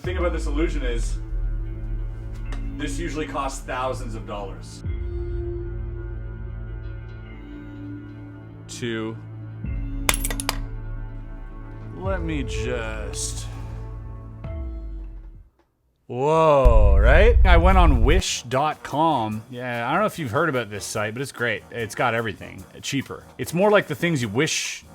thing about this illusion is this usually costs thousands of dollars. Let me just... Whoa, right? I went on wish.com. Yeah, I don't know if you've heard about this site, but it's great. It's got everything cheaper. It's more like the things you wish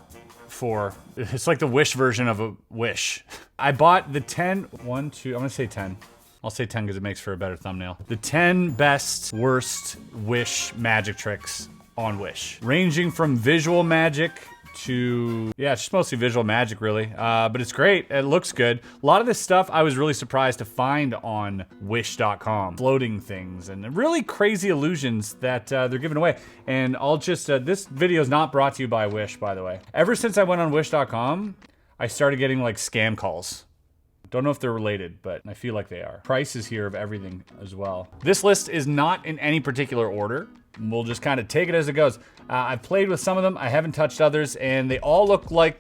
for. It's like the Wish version of a Wish. I bought the 10, I'm gonna say 10. I'll say 10 because it makes for a better thumbnail. The 10 best, worst Wish magic tricks on Wish. Ranging from visual magic to, yeah, it's just mostly visual magic really, but it's great. It looks good. A lot of this stuff I was really surprised to find on wish.com. Floating things and really crazy illusions that they're giving away. And I'll just, this video is not brought to you by Wish, by the way. Ever since I went on wish.com, I started getting like scam calls. Don't know if they're related, but I feel like they are. Prices here of everything as well. This list is not in any particular order. We'll just kind of take it as it goes. I've played with some of them, I haven't touched others, and they all look like,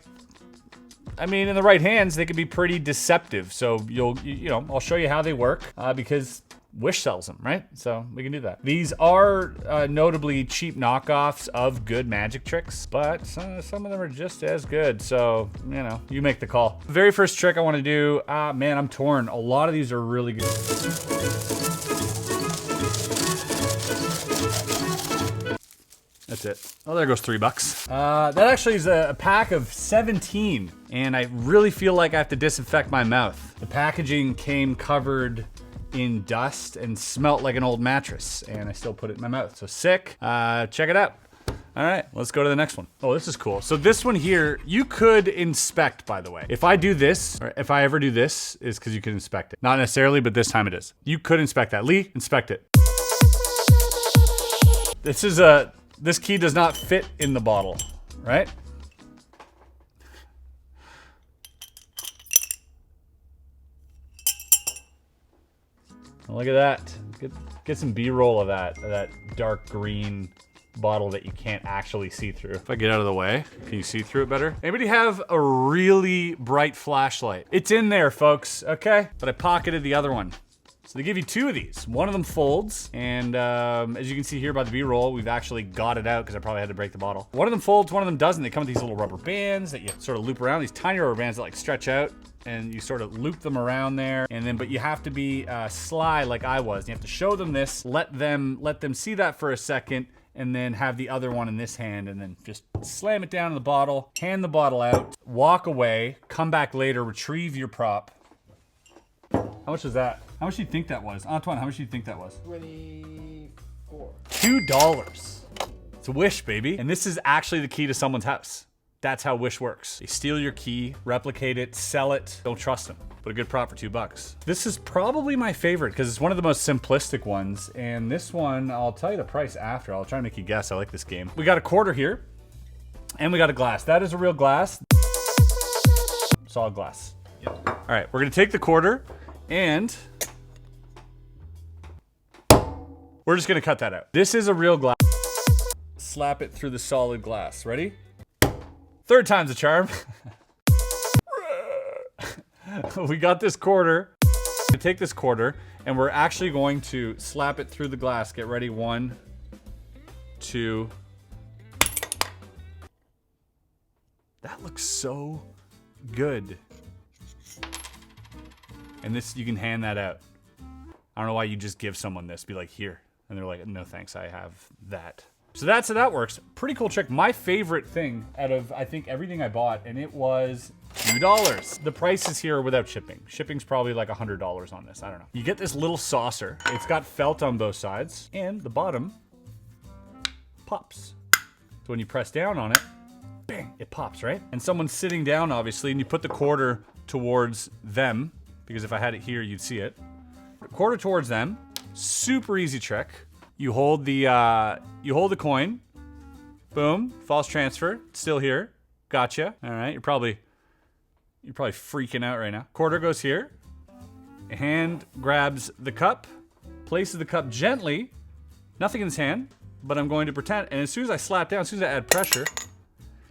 I mean, in the right hands, they could be pretty deceptive. So you know, I'll show you how they work because Wish sells them, right? So we can do that. These are notably cheap knockoffs of good magic tricks, but some of them are just as good. So, you know, you make the call. Very first trick I want to do, man, I'm torn. A lot of these are really good. That's it. Oh, there goes $3. That actually is a pack of 17, and I really feel like I have to disinfect my mouth. The packaging came covered in dust and smelt like an old mattress, and I still put it in my mouth. So sick. Check it out. All right, let's go to the next one. Oh, this is cool. So this one here, you could inspect, by the way. If I do this, or if I ever do this, is because you can inspect it. Not necessarily, but this time it is. You could inspect that. Lee, inspect it. This key does not fit in the bottle, right? Look at that. Get some B-roll of that dark green bottle that you can't actually see through. If I get out of the way, can you see through it better? Anybody have a really bright flashlight? It's in there, folks, okay? But I pocketed the other one. So they give you 2 of these. One of them folds, and as you can see here by the B-roll, we've actually got it out because I probably had to break the bottle. One of them folds, one of them doesn't. They come with these little rubber bands that you sort of loop around, these tiny rubber bands that like stretch out, and you sort of loop them around there. And then, but you have to be sly like I was. You have to show them this, let them see that for a second, and then have the other one in this hand, and then just slam it down in the bottle, hand the bottle out, walk away, come back later, retrieve your prop. How much is that? How much do you think that was? Antoine, how much do you think that was? 24. $2. It's a Wish, baby. And this is actually the key to someone's house. That's how Wish works. They steal your key, replicate it, sell it. Don't trust them. But a good prop for $2. This is probably my favorite because it's one of the most simplistic ones. And this one, I'll tell you the price after. I'll try to make you guess. I like this game. We got a quarter here, and we got a glass. That is a real glass. Solid glass. Yep. All right, we're gonna take the quarter, and we're just gonna cut that out. This is a real glass. Slap it through the solid glass. Ready? Third time's a charm. We got this quarter. We take this quarter, and we're actually going to slap it through the glass. Get ready, 1, 2. That looks so good. And this, you can hand that out. I don't know why you just give someone this. Be like, here. And they're like, no thanks, I have that. So that's how that works. Pretty cool trick. My favorite thing out of, I think, everything I bought, and it was $2. The prices here are without shipping. Shipping's probably like $100 on this, I don't know. You get this little saucer. It's got felt on both sides, and the bottom pops. So when you press down on it, bang, it pops, right? And someone's sitting down, obviously, and you put the quarter towards them, because if I had it here, you'd see it. Quarter towards them. Super easy trick. You hold the coin. Boom. False transfer. It's still here. Gotcha. All right. You're probably freaking out right now. Quarter goes here. Hand grabs the cup. Places the cup gently. Nothing in his hand. But I'm going to pretend. And as soon as I slap down, as soon as I add pressure,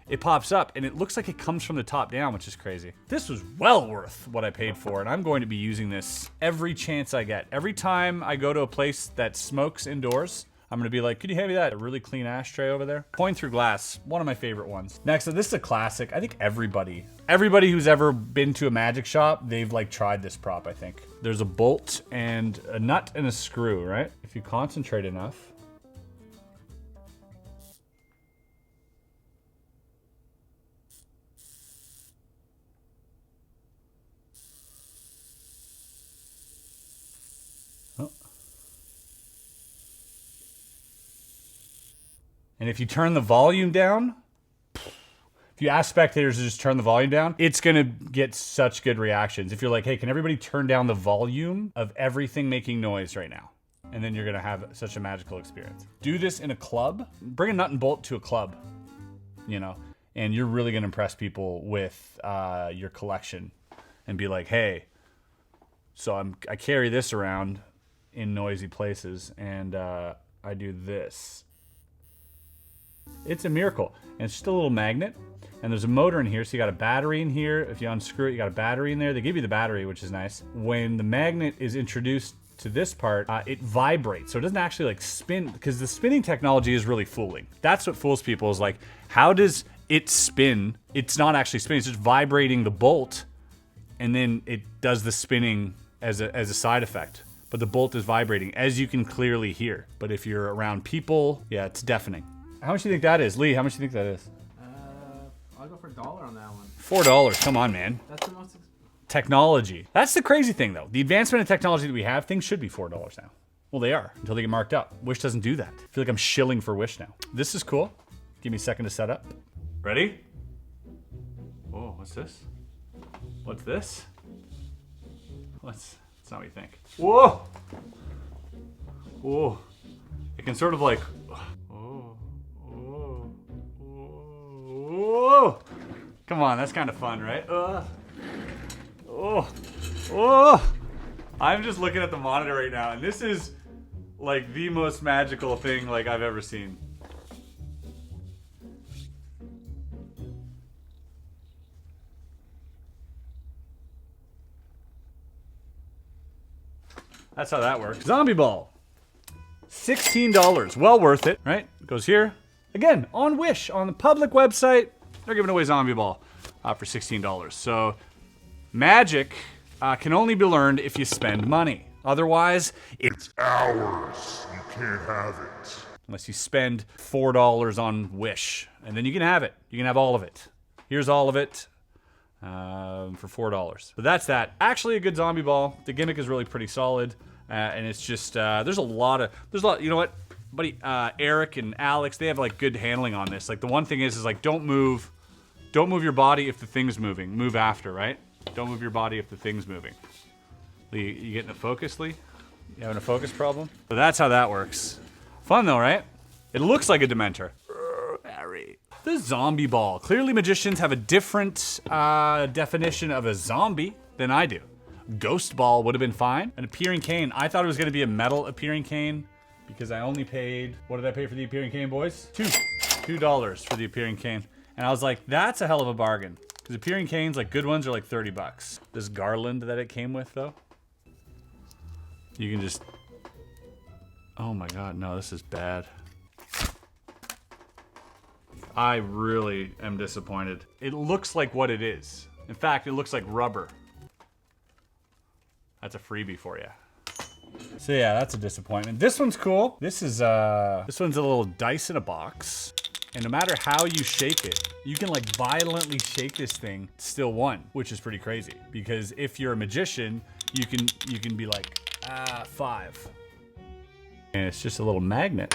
it pops up and it looks like it comes from the top down, which is crazy. This was well worth what I paid for, and I'm going to be using this every chance I get. Every time I go to a place that smokes indoors, I'm gonna be like, could you hand me that really clean ashtray over there? Coin through glass, one of my favorite ones. Next, so this is a classic. I think everybody who's ever been to a magic shop, they've like tried this prop, I think. There's a bolt and a nut and a screw, right? If you concentrate enough. And if you turn the volume down, if you ask spectators to just turn the volume down, it's gonna get such good reactions. If you're like, hey, can everybody turn down the volume of everything making noise right now? And then you're gonna have such a magical experience. Do this in a club, bring a nut and bolt to a club, you know, and you're really gonna impress people with your collection and be like, hey, so I carry this around in noisy places and I do this. It's a miracle. And it's just a little magnet. And there's a motor in here, so you got a battery in here. If you unscrew it, you got a battery in there. They give you the battery, which is nice. When the magnet is introduced to this part, it vibrates. So it doesn't actually like spin, because the spinning technology is really fooling. That's what fools people, is like, how does it spin? It's not actually spinning, it's just vibrating the bolt, and then it does the spinning as a side effect. But the bolt is vibrating, as you can clearly hear. But if you're around people, yeah, it's deafening. How much do you think that is? Lee, how much do you think that is? I'll go for $1 on that one. $4, come on, man. That's the most Technology. That's the crazy thing, though. The advancement in technology that we have, things should be $4 now. Well, they are, until they get marked up. Wish doesn't do that. I feel like I'm shilling for Wish now. This is cool. Give me a second to set up. Ready? Oh, what's this? What's this? That's not what you think. Whoa! Whoa. It can sort of like... Whoa! Come on, that's kind of fun, right? I'm just looking at the monitor right now, and this is like the most magical thing like I've ever seen. That's how that works. Zombie ball. $16. Well worth it, right? Goes here. Again, on Wish, on the public website, they're giving away Zombie Ball for $16. So, magic can only be learned if you spend money. Otherwise, it's ours. You can't have it. Unless you spend $4 on Wish, and then you can have it. You can have all of it. Here's all of it for $4. So that's that. Actually, a good Zombie Ball. The gimmick is really pretty solid, and it's just there's a lot. You know what? Buddy, Eric and Alex, they have like good handling on this. Like the one thing is like don't move your body if the thing's moving. Move after, right? Don't move your body if the thing's moving. Lee, you getting a focus, Lee? You having a focus problem? So that's how that works. Fun though, right? It looks like a Dementor. Harry. The Zombie Ball. Clearly magicians have a different definition of a zombie than I do. Ghost Ball would have been fine. An appearing cane. I thought it was gonna be a metal appearing cane, because I only paid, what did I pay for the appearing cane, boys? $2 for the appearing cane. And I was like, that's a hell of a bargain. Because appearing canes, like good ones, are like $30. This garland that it came with, though, you can just, oh my God, no, this is bad. I really am disappointed. It looks like what it is. In fact, it looks like rubber. That's a freebie for you. So yeah, that's a disappointment. This one's cool. This one's a little dice in a box. And no matter how you shake it, you can like violently shake this thing, still won, which is pretty crazy. Because if you're a magician, you can be like, 5. And it's just a little magnet.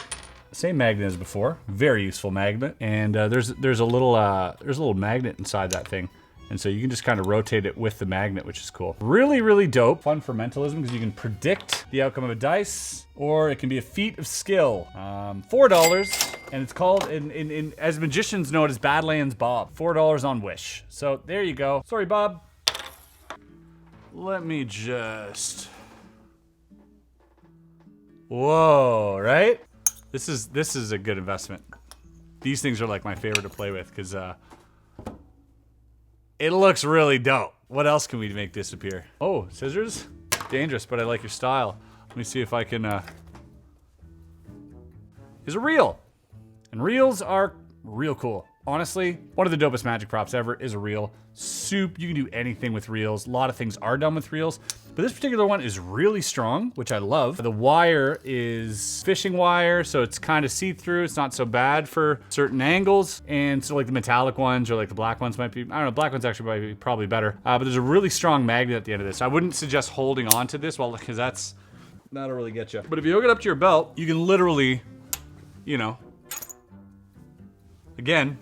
Same magnet as before. Very useful magnet. And there's a little magnet inside that thing. And so you can just kind of rotate it with the magnet, which is cool. Really, really dope. Fun for mentalism because you can predict the outcome of a dice, or it can be a feat of skill. $4, and it's called, as magicians know it as Badlands Bob. $4 on Wish. So there you go. Sorry, Bob. Let me just... Whoa, right? This is a good investment. These things are like my favorite to play with because it looks really dope. What else can we make disappear? Oh, scissors? Dangerous, but I like your style. Let me see if I can, Here's a reel. And reels are real cool. Honestly, one of the dopest magic props ever is a reel. You can do anything with reels. A lot of things are done with reels, but this particular one is really strong, which I love. The wire is fishing wire, so it's kind of see-through. It's not so bad for certain angles. And so like the metallic ones or like the black ones might be, I don't know, black ones actually might be probably better. But there's a really strong magnet at the end of this. I wouldn't suggest holding on to this, well, because that'll really get you. But if you hook it up to your belt, you can literally, you know, again,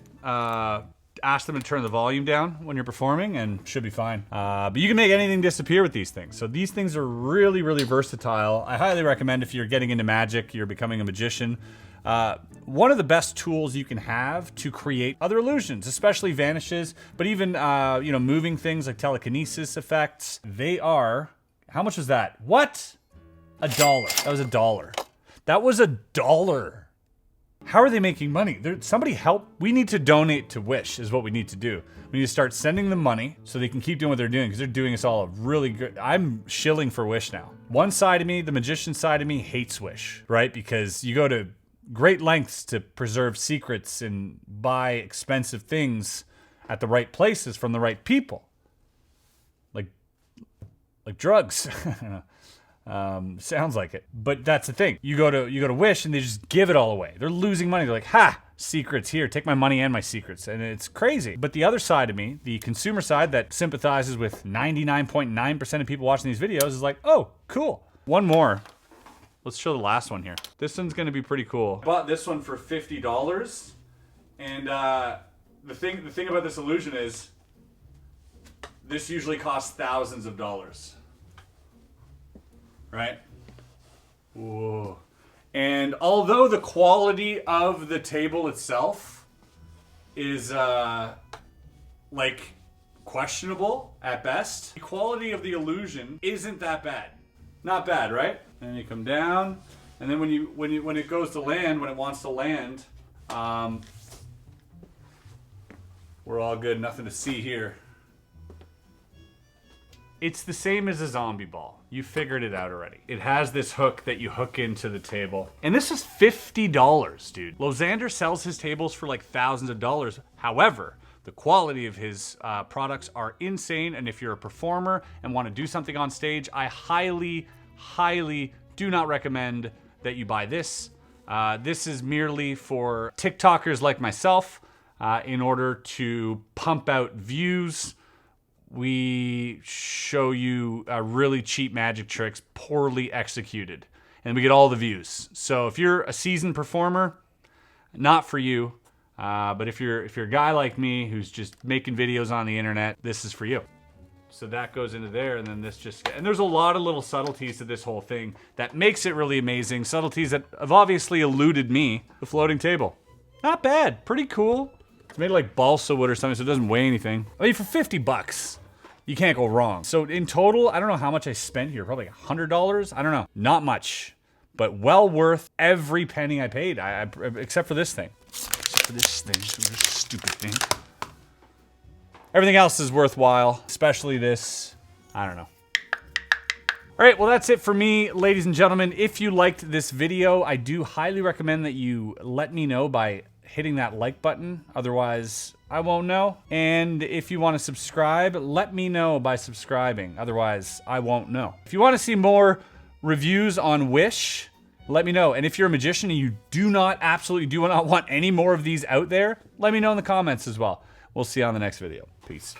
ask them to turn the volume down when you're performing and should be fine. But you can make anything disappear with these things. So these things are really, really versatile. I highly recommend if you're getting into magic, you're becoming a magician. One of the best tools you can have to create other illusions, especially vanishes, but even, you know, moving things like telekinesis effects. They are, how much was that? What? $1. That was $1. That was $1. How are they making money? Somebody help. We need to donate to Wish is what we need to do. We need to start sending them money so they can keep doing what they're doing because they're doing us all a really good. I'm shilling for Wish now. One side of me, the magician side of me, hates Wish, right? Because you go to great lengths to preserve secrets and buy expensive things at the right places from the right people. Like drugs. Sounds like it, but that's the thing. You go to Wish and they just give it all away. They're losing money. They're like, ha, secrets here, take my money and my secrets. And it's crazy. But the other side of me, the consumer side that sympathizes with 99.9% of people watching these videos is like, oh, cool. One more. Let's show the last one here. This one's gonna be pretty cool. I bought this one for $50. And the thing about this illusion is this usually costs thousands of dollars. Right? Whoa. And although the quality of the table itself is like questionable at best, the quality of the illusion isn't that bad. Not bad, right? And then you come down, and then when it goes to land, when it wants to land, we're all good, nothing to see here. It's the same as a zombie ball. You figured it out already. It has this hook that you hook into the table. And this is $50, dude. Losander sells his tables for like thousands of dollars. However, the quality of his products are insane. And if you're a performer and want to do something on stage, I highly, highly do not recommend that you buy this. This is merely for TikTokers like myself in order to pump out views. We show you really cheap magic tricks, poorly executed, and we get all the views. So if you're a seasoned performer, not for you. But if you're a guy like me who's just making videos on the internet, this is for you. So that goes into there, and then this and there's a lot of little subtleties to this whole thing that makes it really amazing. Subtleties that have obviously eluded me. The floating table, not bad, pretty cool. It's made of like balsa wood or something, so it doesn't weigh anything. I mean, for $50, you can't go wrong. So in total, I don't know how much I spent here, probably $100. I don't know, not much, but well worth every penny I paid, except for this thing. Except for this thing, this stupid thing. Everything else is worthwhile, especially this. I don't know. All right, well, that's it for me, ladies and gentlemen. If you liked this video, I do highly recommend that you let me know by hitting that like button. Otherwise, I won't know. And if you want to subscribe, let me know by subscribing. Otherwise, I won't know. If you want to see more reviews on Wish, let me know. And if you're a magician and you absolutely do not want any more of these out there, let me know in the comments as well. We'll see you on the next video. Peace.